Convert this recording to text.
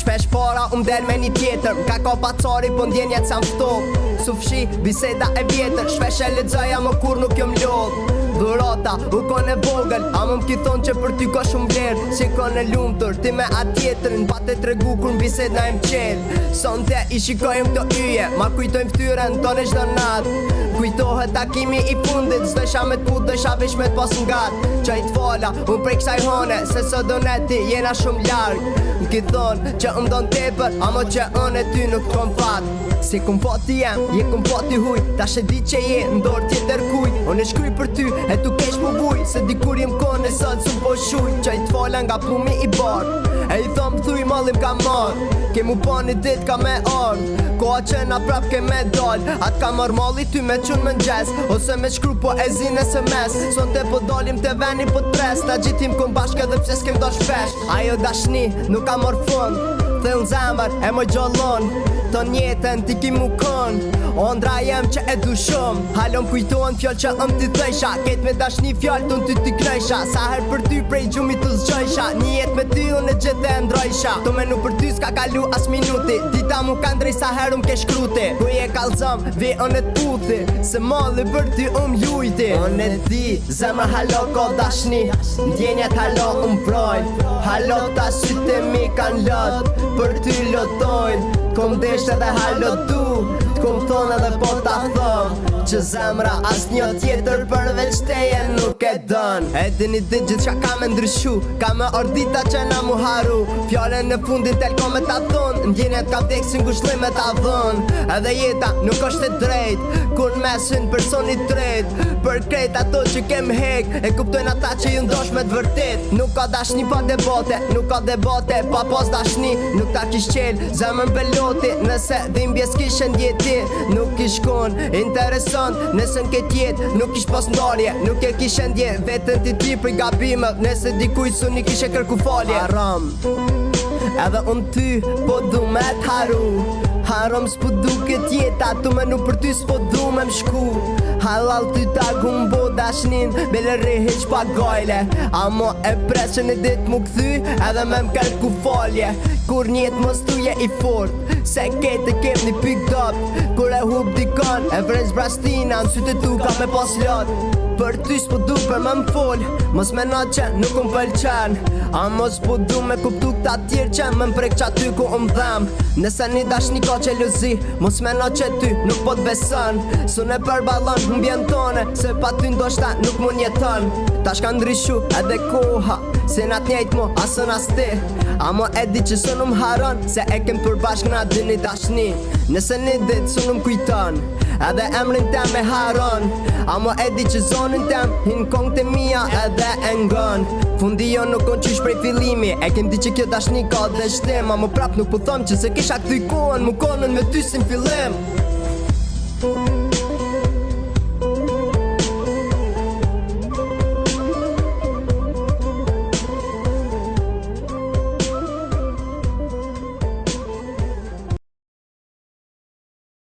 Shpesh para del me një tjetër, m'ka ka pacari po ndjenjet sa m'ftop. Sufshi, biseda e vjetër, shpesh e lexoja më kur nuk jom lodh. Dhurata, u kon e vogël, a më m'ki thonë që për ty ka shumë vlerë. Si kon e lumtur, ti me atë tjetërin, pa te tregu kur n'bised na im qelë. Sonte i shikojmë këto yje, ma kujtojmë ftyrën tonë e çdo natë. Kujtohet takimi i fundit, s'dojsha me t'put, dojsha vish me t'pos n'gat. Qaj t'fala, unë prej kësaj hone, se së doneti jena shumë larg. M'ki thonë që m'don tepër, amo që unë e ty nuk t'kom fat. Si kum fati jem, je kum fati huj, tash e di që je ndor tjetër kuj. Unë e shkryj për ty, e tu kesh mu vuj, se dikur jem kone sot s'u po shuj. Qaj t'fala nga pumi i bar, e i thom thuj mallim ka marr. Ke mu po një dit ka me ardh, koha që na prap ke me dal. At ka marr malli ty me qun më n'gjes, ose me shkru po e zin SMS. Sonte po dalim te veni po t'pres, ta gjitim kom bashk edhe pse s'kem do shpesh. Ajo dashni nuk ka marr fund, thellë zemër e më gjallon. Ton jetën ti ki mu kon, ondra jem që e du shumë. Halon kujtohen fjall që ti thejsha, ket me dashni fjall ton ty knejsha. Sa her për ty prej gjumit të zgjojsha, një jet me ty unë e gjithë e ndrojsha. To menu për ty s'ka kalu as minuti, dita mu ka ndrej sa her ke shkruti. Ku je kalzom, vi unë e t'puthi, se malli për ty lujti. Unë e di, zemra halo ko dashni, ndjenjet halo projnë. Halo ta syte mi kan lot, për ty lotojnë. Kom desht edhe halo du, t'kom thonë edhe po t'a thom, që zemra as një tjetër përveç teje nuk e dën. E dini dit gjithë qa ka me ndryshu, ka me ordita që na mu haru. Fjallën në fundin tel ko me t'a thonë, ndjenjet ka vdek si ngushlim me t'a thonë. Edhe jeta nuk është e drejt, kur mesin personi tret. Për krejt ato që kem hek, e kuptojnë ata që ju ndosh me t'vërtet. Nuk ka dashni pa debate, nuk ka debate pa pos dashni. Nuk ta kish qel, zemën peloti, nëse dhimbjes kishen djeti. Nuk ish kon interesant, nëse n'ke tjetë, nuk ish pos ndarje. Nuk e kishen dje, vetën ti për gabimet, nëse dikuj su një kishe kërku falje. Haram, edhe unë ty po du me t'haru. Haram s'po du këtë jeta, tu menu për ty s'po du me m'shku. Halal ty ta gumbo dashnin, bele rehiq pa gajle. Amo e presën e dit mu këthy, edhe me m'kërku falje. Kur njet mos tuje i fort, se kete kem një pyk dop. Kur e hub dikon, e vrejsh brastina, në sytë tu ka me pas lot. Për ty s'po du për me m'fol, mos me na që nuk m'pëlqen. Amo s'po du me kuptu këta tjerë që me m'prek qa ty ku m'dhem. Nëse një dashni ka qeluzi, mos me na që ty nuk po t'beson. Sun e përbalon m'bjen tone, se pa ty ndoshta nuk mun jeton. Tash ka ndryshu edhe koha, se nat njejt mo asën as ti. Amo e di që sun m'haron, se e kem përbashk na dy një dashni. Nëse një dit sun m'kujton, edhe emrin tem me haron. Amo e di që zonin tem hin kong të mija edhe e ngon. Fundi jo nuk on qysh prej fillimi, e kem di që kjo dashni ka dhe shtem. Amo prap nuk po thom që se kisha këthy kohën, mu konën me ty si n'fillim.